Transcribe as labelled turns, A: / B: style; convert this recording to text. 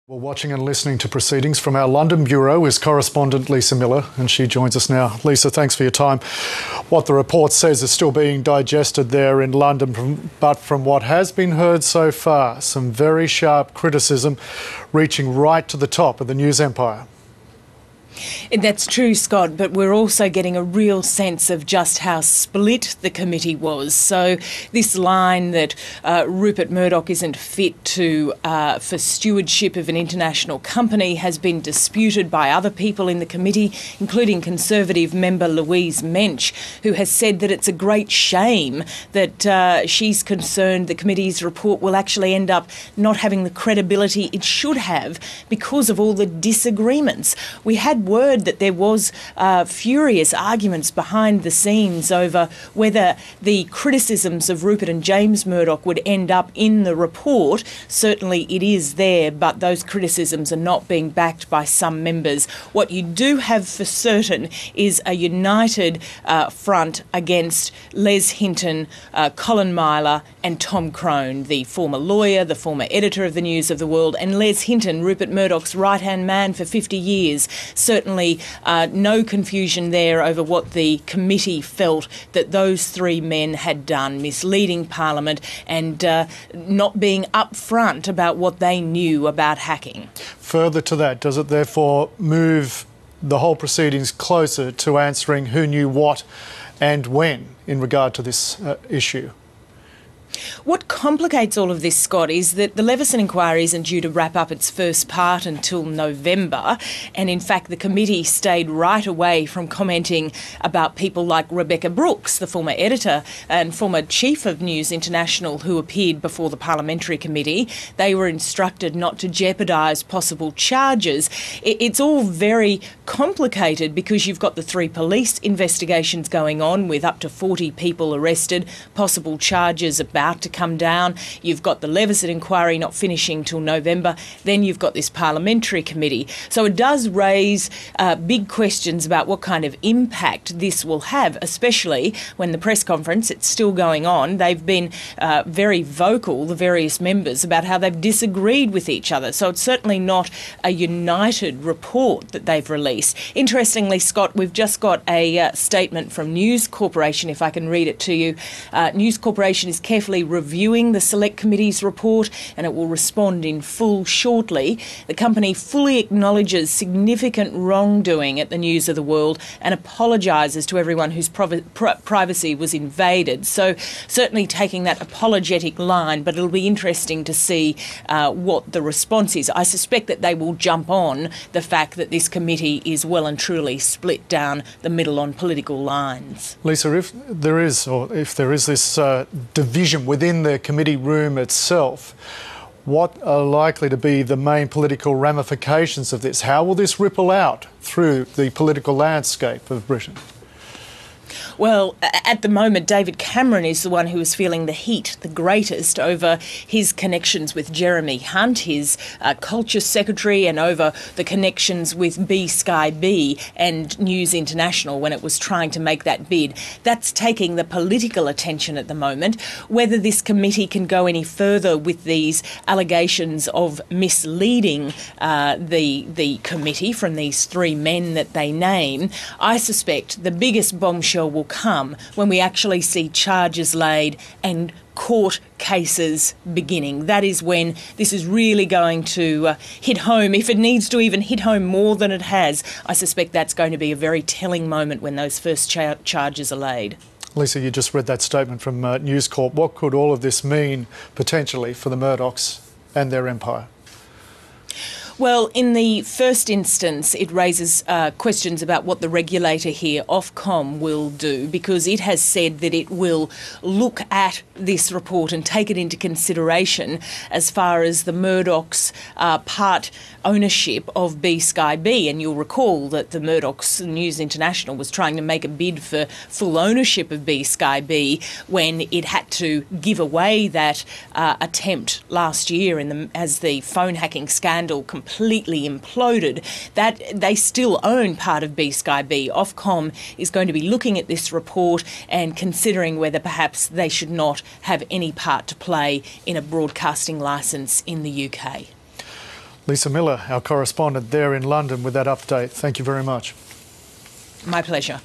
A: Well, watching and listening to proceedings from our London bureau is correspondent Lisa Millar, and she joins us now. Lisa, thanks for your time. What the report says is still being digested there in London, but from what has been heard so far, some very sharp criticism reaching right to the top of the news empire.
B: That's true, Scott, but we're also getting a real sense of just how split the committee was. So this line that Rupert Murdoch isn't fit for stewardship of an international company has been disputed by other people in the committee, including Conservative member Louise Mensch, who has said that it's a great shame that she's concerned the committee's report will actually end up not having the credibility it should have because of all the disagreements. We had word that there was furious arguments behind the scenes over whether the criticisms of Rupert and James Murdoch would end up in the report. Certainly it is there, but those criticisms are not being backed by some members. What you do have for certain is a united front against Les Hinton, Colin Myler and Tom Crone, the former lawyer, the former editor of the News of the World, and Les Hinton, Rupert Murdoch's right-hand man for 50 years. Certainly no confusion there over what the committee felt that those three men had done, misleading Parliament and not being upfront about what they knew about hacking.
A: Further to that, does it therefore move the whole proceedings closer to answering who knew what and when in regard to this issue?
B: What complicates all of this, Scott, is that the Leveson inquiry isn't due to wrap up its first part until November, and in fact the committee stayed right away from commenting about people like Rebecca Brooks, the former editor and former chief of News International, who appeared before the parliamentary committee. They were instructed not to jeopardise possible charges. It's all very complicated because you've got the three police investigations going on with up to 40 people arrested, possible charges about to come down. You've got the Leveson inquiry not finishing till November. Then you've got this parliamentary committee. So it does raise big questions about what kind of impact this will have, especially when the press conference, it's still going on. They've been very vocal, the various members, about how they've disagreed with each other. So it's certainly not a united report that they've released. Interestingly, Scott, we've just got a statement from News Corporation, if I can read it to you. News Corporation is carefully reviewing the Select Committee's report and it will respond in full shortly. The company fully acknowledges significant wrongdoing at the News of the World and apologises to everyone whose privacy was invaded. So certainly taking that apologetic line, but it'll be interesting to see what the response is. I suspect that they will jump on the fact that this committee is well and truly split down the middle on political lines.
A: Lisa, if there is this division within the committee room itself, what are likely to be the main political ramifications of this? How will this ripple out through the political landscape of Britain?
B: Well, at the moment, David Cameron is the one who is feeling the heat the greatest over his connections with Jeremy Hunt, his culture secretary, and over the connections with Sky B and News International when it was trying to make that bid. That's taking the political attention at the moment. Whether this committee can go any further with these allegations of misleading the committee from these three men that they name, I suspect the biggest bombshell will come when we actually see charges laid and court cases beginning. That is when this is really going to hit home. If it needs to even hit home more than it has, I suspect that's going to be a very telling moment when those first charges are laid.
A: Lisa, you just read that statement from News Corp. What could all of this mean potentially for the Murdochs and their empire?
B: Well, in the first instance, it raises questions about what the regulator here, Ofcom, will do, because it has said that it will look at this report and take it into consideration as far as the Murdochs' part ownership of Sky B. And you'll recall that the Murdochs, News International, was trying to make a bid for full ownership of Sky B when it had to give away that attempt last year as the phone hacking scandal completely imploded. That they still own part of Sky B. Ofcom is going to be looking at this report and considering whether perhaps they should not have any part to play in a broadcasting licence in the UK.
A: Lisa Millar, our correspondent there in London, with that update. Thank you very much.
B: My pleasure.